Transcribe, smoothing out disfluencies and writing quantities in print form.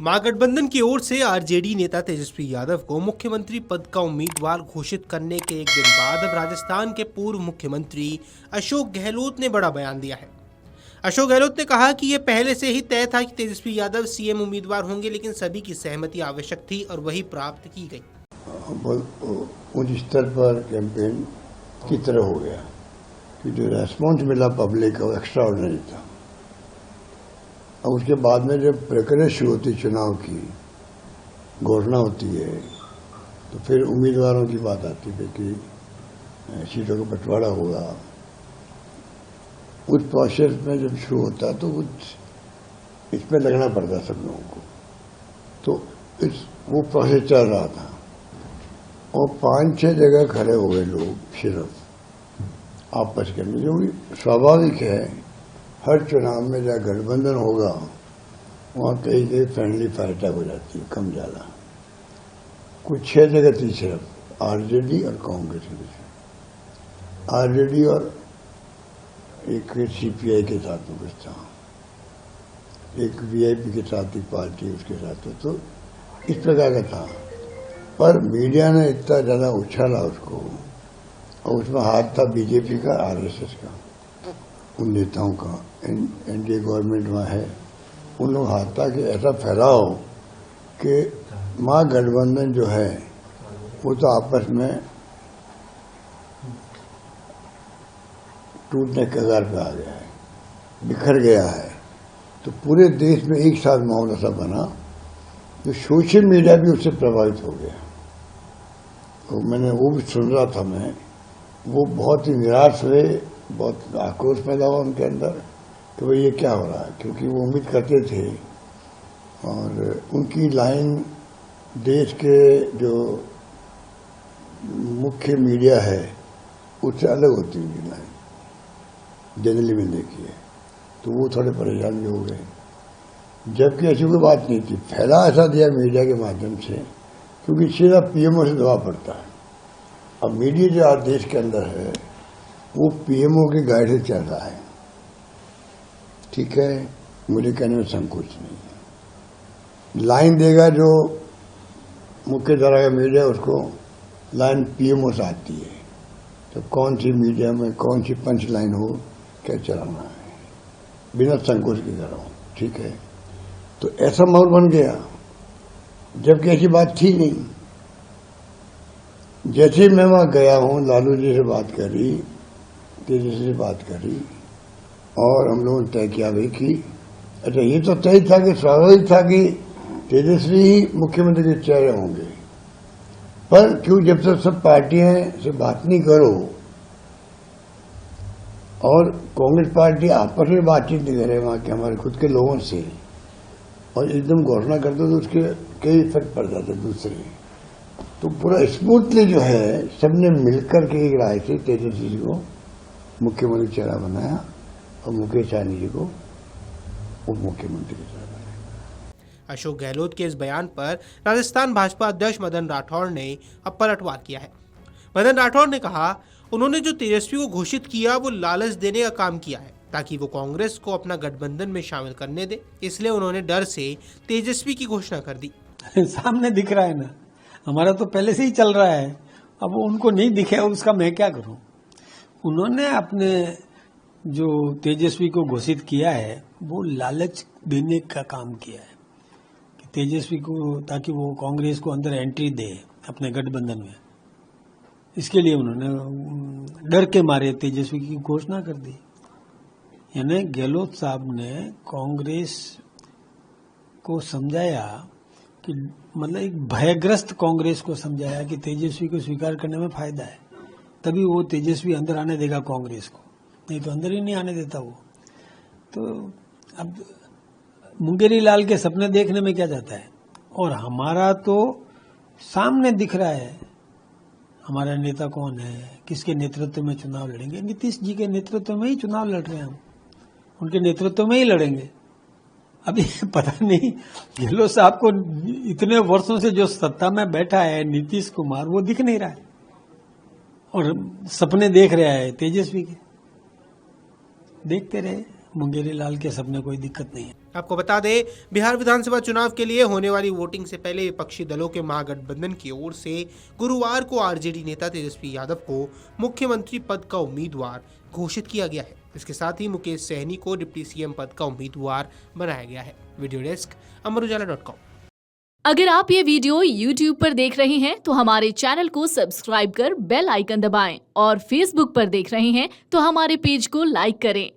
महागठबंधन की ओर से आरजेडी नेता तेजस्वी यादव को मुख्यमंत्री पद का उम्मीदवार घोषित करने के एक दिन बाद अब राजस्थान के पूर्व मुख्यमंत्री अशोक गहलोत ने बड़ा बयान दिया है। अशोक गहलोत ने कहा कि यह पहले से ही तय था कि तेजस्वी यादव सीएम उम्मीदवार होंगे, लेकिन सभी की सहमति आवश्यक थी और वही प्राप्त की गई। उच्च स्तर पर कैंपेन की तरह हो गया कि जो रेस्पॉन्स मिला पब्लिक का वो एक्स्ट्रा ऑर्डिनरी था। और उसके बाद में जब प्रक्रिया शुरू होती चुनाव की घोषणा होती है तो फिर उम्मीदवारों की बात आती है कि सीटों का बंटवारा होगा। उस प्रोसेस में जब शुरू होता तो कुछ इसमें लगना पड़ता सब लोगों को, तो वो प्रोसेस चल रहा था और 5-6 जगह खड़े हो गए लोग सिर्फ आपस के में, जो भी स्वाभाविक है। हर चुनाव में जहाँ गठबंधन होगा वहाँ कई कई फ्रेंडली फाइटर हो जाती है, कम ज़्यादा। कुछ 6 जगह थी सिर्फ आरजेडी और कांग्रेस के बीच, आरजेडी और एक सीपीआई के साथ में कुछ था, एक वीआईपी के साथ एक पार्टी उसके साथ, तो इस प्रकार का था। पर मीडिया ने इतना ज़्यादा उछाला उसको, और उसमें हाथ था बीजेपी का, आरएसएस का, उन नेताओं का। एनडीए गवर्नमेंट वहाँ है, उन लोग हाथ था कि ऐसा फैलाओ कि महागठबंधन जो है वो तो आपस में टूटने के कगार पे आ गया है, बिखर गया है। तो पूरे देश में एक साथ माहौल ऐसा बना तो सोशल मीडिया भी उससे प्रभावित हो गया। तो मैंने वो भी सुन रहा था मैं, वो बहुत ही निराश हुए, बहुत आक्रोश पैदा हुआ उनके अंदर कि भाई ये क्या हो रहा है, क्योंकि वो उम्मीद करते थे और उनकी लाइन देश के जो मुख्य मीडिया है उससे अलग होती है लाइन, जनरली में देखी है। तो वो थोड़े परेशान भी हो गए, जबकि ऐसी कोई बात नहीं थी। फैला ऐसा दिया मीडिया के माध्यम से क्योंकि सीधा पीएमओ से दबाव पड़ता है। अब मीडिया जो आज देश के अंदर है वो पीएमओ की गाइड से चल रहा है, ठीक है, मुझे कहने में संकोच नहीं है। लाइन देगा जो मुख्य धारा का मीडिया, उसको लाइन पीएमओ से आती है, तो कौन सी मीडिया में कौन सी पंच लाइन हो क्या चलाना है, बिना संकोच के कर रहा हूँ, ठीक है। तो ऐसा माहौल बन गया, जबकि ऐसी बात थी नहीं। जैसे मैं वहां गया हूँ, लालू जी से बात करी, तेजस्वी से बात करी और हम लोगों ने तय किया भाई कि अच्छा ये तो तय था कि स्वाभाविक था कि तेजस्वी ही मुख्यमंत्री के चेहरे होंगे, पर क्यों जब तक सब पार्टियां से बात नहीं करो और कांग्रेस पार्टी आपस में बातचीत नहीं करे वहां के हमारे खुद के लोगों से, और एकदम घोषणा करते तो उसके कई इफेक्ट पड़ जाते दूसरे। तो पूरा स्मूथली जो है सबने मिलकर के एक राय से तेजस्वी जी को मुख्यमंत्री चेहरा बनाया और मुकेश सहनी जी को उप मुख्यमंत्री चेहरा बनाया। अशोक गहलोत के इस बयान पर राजस्थान भाजपा अध्यक्ष मदन राठौड़ ने अब पलटवार किया है। मदन राठौड़ ने कहा, उन्होंने जो तेजस्वी को घोषित किया वो लालच देने का काम किया है ताकि वो कांग्रेस को अपना गठबंधन में शामिल करने दे, इसलिए उन्होंने डर से तेजस्वी की घोषणा कर दी। सामने दिख रहा है ना, हमारा तो पहले से ही चल रहा है, अब उनको नहीं दिखे उसका मैं क्या करूं। उन्होंने अपने जो तेजस्वी को घोषित किया है वो लालच देने का काम किया है कि तेजस्वी को, ताकि वो कांग्रेस को अंदर एंट्री दे अपने गठबंधन में। इसके लिए उन्होंने डर के मारे तेजस्वी की घोषणा कर दी। यानी गहलोत साहब ने कांग्रेस को समझाया कि मतलब एक भयग्रस्त कांग्रेस को समझाया कि तेजस्वी को स्वीकार करने में फायदा है, तभी वो तेजस्वी अंदर आने देगा कांग्रेस को, नहीं तो अंदर ही नहीं आने देता वो। तो अब मुंगेरी लाल के सपने देखने में क्या जाता है, और हमारा तो सामने दिख रहा है हमारा नेता कौन है, किसके नेतृत्व में चुनाव लड़ेंगे। नीतीश जी के नेतृत्व में ही चुनाव लड़ रहे हैं हम, उनके नेतृत्व में ही लड़ेंगे। अभी पता नहीं गहलोत साहब को इतने वर्षों से जो सत्ता में बैठा है नीतीश कुमार, वो दिख नहीं रहा है और सपने देख रहा है तेजस्वी के। देखते रहे। मुंगेरी लाल के सबने कोई दिक्कत नहीं है। आपको बता दें, बिहार विधानसभा चुनाव के लिए होने वाली वोटिंग से पहले विपक्षी दलों के महागठबंधन की ओर से गुरुवार को आरजेडी नेता तेजस्वी यादव को मुख्यमंत्री पद का उम्मीदवार घोषित किया गया है। इसके साथ ही मुकेश सहनी को डिप्टी सीएम पद का उम्मीदवार बनाया गया है। वीडियो डेस्क अमरुजाला.com। अगर आप ये वीडियो YouTube पर देख रहे हैं तो हमारे चैनल को सब्सक्राइब कर बेल आइकन दबाएं और Facebook पर देख रहे हैं तो हमारे पेज को लाइक करें।